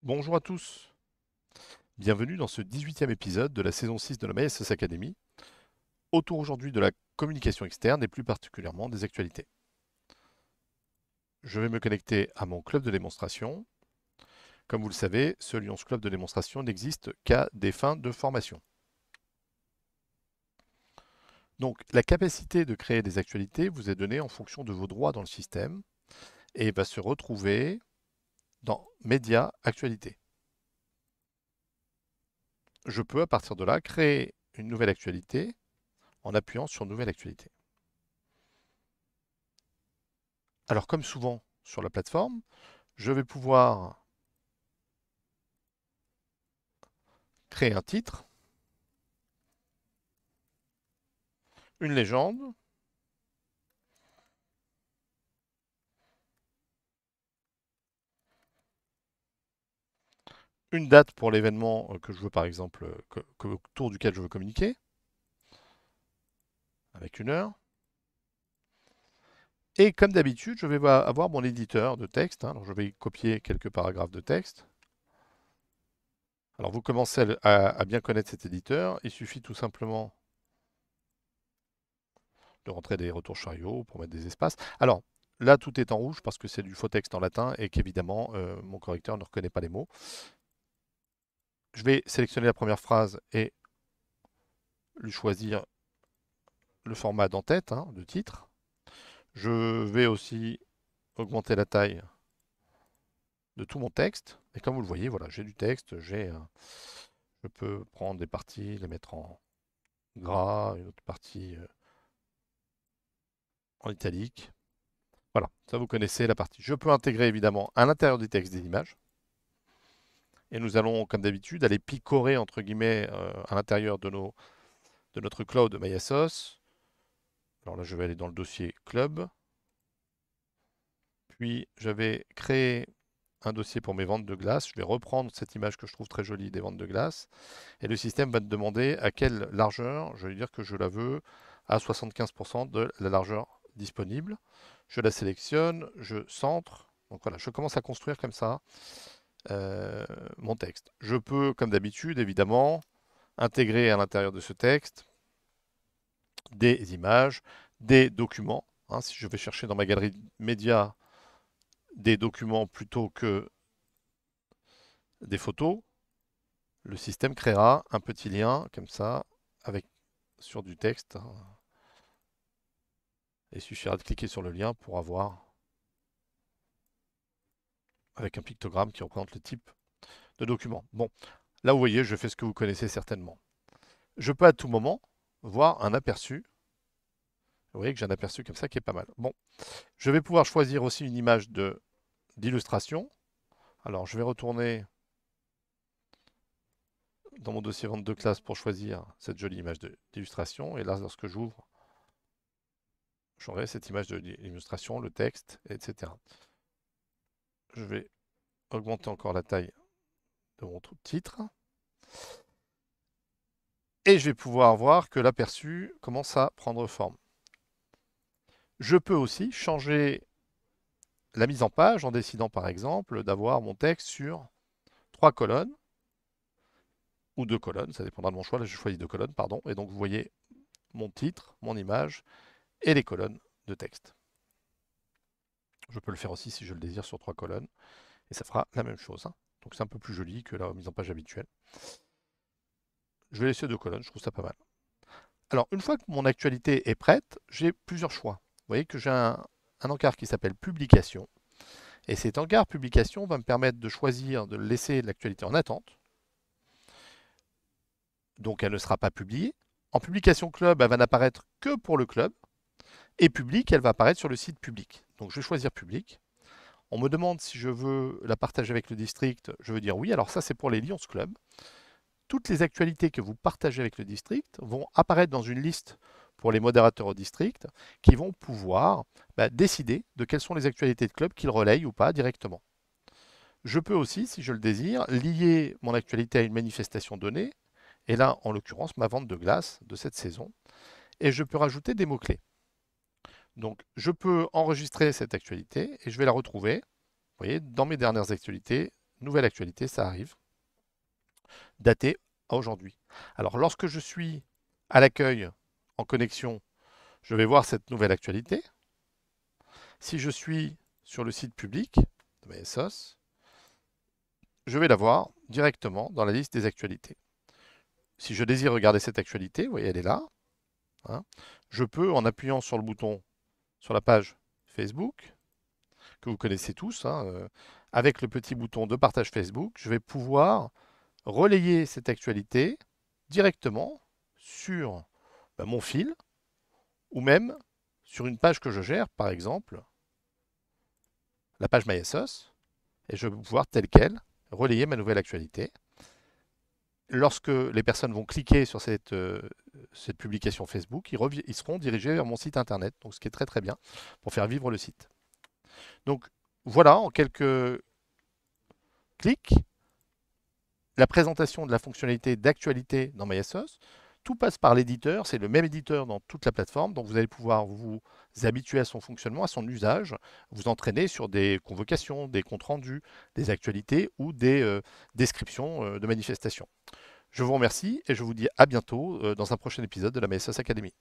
Bonjour à tous, bienvenue dans ce 18e épisode de la saison 6 de la MySS Academy, autour aujourd'hui de la communication externe et plus particulièrement des actualités. Je vais me connecter à mon club de démonstration. Comme vous le savez, ce Lions Club de démonstration n'existe qu'à des fins de formation. Donc la capacité de créer des actualités vous est donnée en fonction de vos droits dans le système et va se retrouver dans Médias Actualités. Je peux à partir de là créer une nouvelle actualité en appuyant sur Nouvelle actualité. Alors comme souvent sur la plateforme, je vais pouvoir créer un titre, une légende, une date pour l'événement que je veux par exemple, autour duquel je veux communiquer, avec une heure. Et comme d'habitude, je vais avoir mon éditeur de texte. Alors je vais copier quelques paragraphes de texte. Alors vous commencez à bien connaître cet éditeur. Il suffit tout simplement de rentrer des retours chariots pour mettre des espaces. Alors là, tout est en rouge parce que c'est du faux texte en latin et qu'évidemment, mon correcteur ne reconnaît pas les mots. Je vais sélectionner la première phrase et lui choisir le format d'en-tête, de titre. Je vais aussi augmenter la taille de tout mon texte. Et comme vous le voyez, voilà, j'ai du texte, je peux prendre des parties, les mettre en gras, une autre partie en italique. Voilà, ça vous connaissez la partie. Je peux intégrer évidemment à l'intérieur du texte des images. Et nous allons, comme d'habitude, aller picorer entre guillemets à l'intérieur de notre cloud MyAsos. Alors là, je vais aller dans le dossier club. Puis, je vais créer un dossier pour mes ventes de glace. Je vais reprendre cette image que je trouve très jolie des ventes de glace. Et le système va me demander à quelle largeur. Je vais lui dire que je la veux à 75% de la largeur disponible. Je la sélectionne, je centre. Donc voilà, je commence à construire comme ça mon texte. Je peux, comme d'habitude, évidemment, intégrer à l'intérieur de ce texte des images, des documents. Si je vais chercher dans ma galerie médias des documents plutôt que des photos, le système créera un petit lien comme ça avec sur du texte. Il suffira de cliquer sur le lien pour avoir avec un pictogramme qui représente le type de document. Bon, là vous voyez, je fais ce que vous connaissez certainement. Je peux à tout moment voir un aperçu. Vous voyez que j'ai un aperçu comme ça qui est pas mal. Bon, je vais pouvoir choisir aussi une image d'illustration. Alors je vais retourner dans mon dossier vente de classe pour choisir cette jolie image d'illustration. Et là, lorsque j'ouvre, j'aurai cette image de l'illustration, le texte, etc. Je vais augmenter encore la taille de mon titre. Et je vais pouvoir voir que l'aperçu commence à prendre forme. Je peux aussi changer la mise en page en décidant par exemple d'avoir mon texte sur 3 colonnes ou 2 colonnes, ça dépendra de mon choix. Là, je choisis 2 colonnes, pardon. Et donc, vous voyez mon titre, mon image et les colonnes de texte. Je peux le faire aussi si je le désire sur 3 colonnes. Et ça fera la même chose. Donc, c'est un peu plus joli que la mise en page habituelle. Je vais laisser 2 colonnes, je trouve ça pas mal. Alors, une fois que mon actualité est prête, j'ai plusieurs choix. Vous voyez que j'ai un encart qui s'appelle Publication. Et cet encart Publication va me permettre de choisir de laisser l'actualité en attente. Donc, elle ne sera pas publiée. En publication club, elle va n'apparaître que pour le club. Et public, elle va apparaître sur le site public. Donc, je vais choisir public. On me demande si je veux la partager avec le district. Je veux dire oui. Alors ça, c'est pour les Lions Club. Toutes les actualités que vous partagez avec le district vont apparaître dans une liste pour les modérateurs au district qui vont pouvoir décider de quelles sont les actualités de club qu'ils relayent ou pas directement. Je peux aussi, si je le désire, lier mon actualité à une manifestation donnée, et là, en l'occurrence, ma vente de glace de cette saison, et je peux rajouter des mots-clés. Donc, je peux enregistrer cette actualité et je vais la retrouver, vous voyez, dans mes dernières actualités nouvelle actualité, ça arrive, datée à aujourd'hui. Alors lorsque je suis à l'accueil en connexion, je vais voir cette nouvelle actualité. Si je suis sur le site public de MySOS, je vais la voir directement dans la liste des actualités. Si je désire regarder cette actualité, vous voyez, elle est là. Hein, je peux, en appuyant sur le bouton sur la page Facebook, que vous connaissez tous, hein, avec le petit bouton de partage Facebook, je vais pouvoir relayer cette actualité directement sur mon fil ou même sur une page que je gère, par exemple la page MySOS, et je vais pouvoir telle quelle relayer ma nouvelle actualité. Lorsque les personnes vont cliquer sur cette publication Facebook, ils seront dirigés vers mon site internet, donc ce qui est très très bien pour faire vivre le site. Donc voilà, en quelques clics, la présentation de la fonctionnalité d'actualité dans MySOS. Tout passe par l'éditeur, c'est le même éditeur dans toute la plateforme, donc vous allez pouvoir vous habituer à son fonctionnement, à son usage, vous entraîner sur des convocations, des comptes rendus, des actualités ou des descriptions de manifestations. Je vous remercie et je vous dis à bientôt dans un prochain épisode de la MySOS Academy.